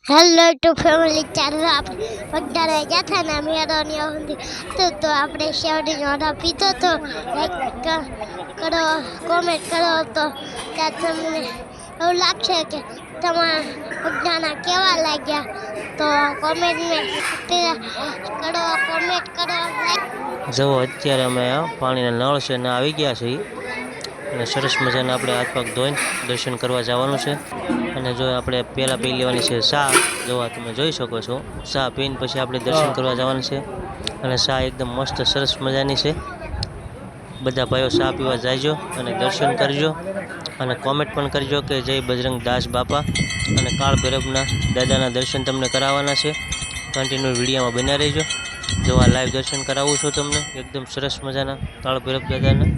Hello two family ચાલો આપણે બધા ગયા હતા ને મેળોની અવધી તો આપણે શેવડીનો ઓર્ડર પીધો તો લાઈક કરો કોમેન્ટ કરો તો ત્યાં તમને એવું લાગશે કે તમારા બધાના કેવા લાગ્યા તો કોમેન્ટ કરો કોમેન્ટ કરો જુઓ અત્યારે અમે પાણીના નળ છે ને આવી ગયા છીએ અને સરસ મજાના આપણે હાથ પગ ધોઈને દર્શન કરવા જવાનું છે. અને જો આપણે પહેલાં પી લેવાની છે ચા. જોવા તમે જોઈ શકો છો ચા પીને પછી આપણે દર્શન કરવા જવાનું છે. અને ચા એકદમ મસ્ત સરસ મજાની છે. બધા ભાઈઓ ચા પીવા જાયજો અને દર્શન કરજો અને કોમેન્ટ પણ કરજો કે જય બજરંગ દાસ બાપા અને કાળ ભૈરવના દાદાના દર્શન તમને કરાવવાના છે. કન્ટિન્યુ વિડીયોમાં બન્યા રહેજો. જો આ લાઈવ દર્શન કરાવું છું તમને એકદમ સરસ મજાના કાળ ભૈરવ દાદાના.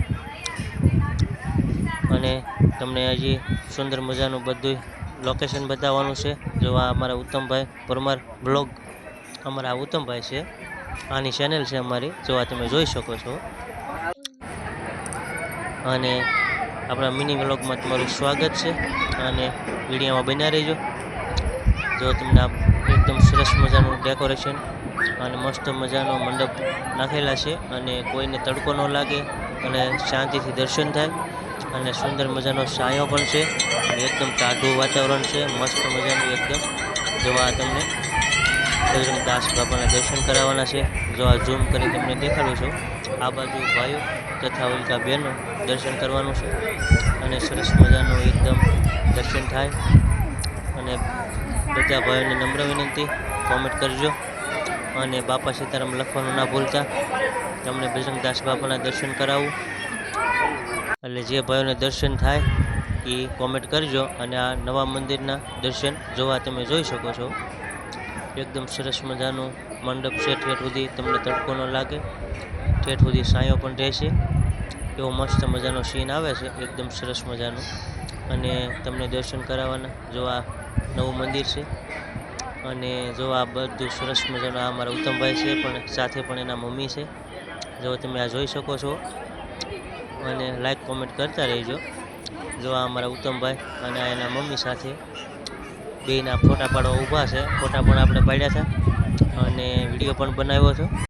અને તમને હજી સુંદર મજાનું બધું લોકેશન બતાવવાનું છે. જો આ અમારા ઉત્તમભાઈ પરમાર બ્લોગ અમારા ઉત્તમભાઈ છે, આની ચેનલ છે અમારી, જો આ તમે જોઈ શકો છો. અને આપણા મિની બ્લોગમાં તમારું સ્વાગત છે અને વિડીયોમાં બન્યા રહેજો. જો તમને એકદમ સરસ મજાનું ડેકોરેશન અને મસ્ત મજાનો મંડપ નાખેલા છે અને કોઈને તડકો ન લાગે અને શાંતિથી દર્શન થાય. અને સુંદર મજાનો છાંયો પણ છે અને એકદમ ટાઢું વાતાવરણ છે, મસ્ત મજાનું એકદમ. જોવા તમને બજરંગ દાસ બાપાના દર્શન કરાવવાના છે. જો આ ઝૂમ કરી તમને દેખાડું છું. આ બાજુ ભાઈઓ તથા ઓલકા બહેનો દર્શન કરવાનું છે અને સરસ મજાનું એકદમ દર્શન થાય. અને બધા ભાઈઓને નમ્ર વિનંતી કોમેન્ટ કરજો અને બાપા સીતારામ લખવાનું ના ભૂલતા. તમને બજરંગ દાસ બાપાના દર્શન કરાવું એટલે જે ભાઈઓને દર્શન થાય એ કોમેન્ટ કરજો. અને આ નવા મંદિરના દર્શન જોવા તમે જોઈ શકો છો. એકદમ સરસ મજાનું મંડપ છે, ઠેઠ સુધી તમને તડકો ન લાગે, ઠેઠ સુધી છાંયો પણ રહેશે. એવો મસ્ત મજાનો સીન આવે છે, એકદમ સરસ મજાનું. અને તમને દર્શન કરાવવાના. જો આ નવું મંદિર છે અને જો આ બધું સરસ મજાનું. આ મારા ઉત્તમભાઈ છે પણ સાથે પણ એના મમ્મી છે, જો તમે આ જોઈ શકો છો. અને લાઈક કોમેન્ટ કરતા રહેજો. જો આ અમારા ઉત્તમભાઈ અને આ એના મમ્મી સાથે બેયના ફોટા પાડવા ઊભા છે. ફોટા પણ આપણે પાડ્યા હતા અને વિડીયો પણ બનાવ્યો હતો.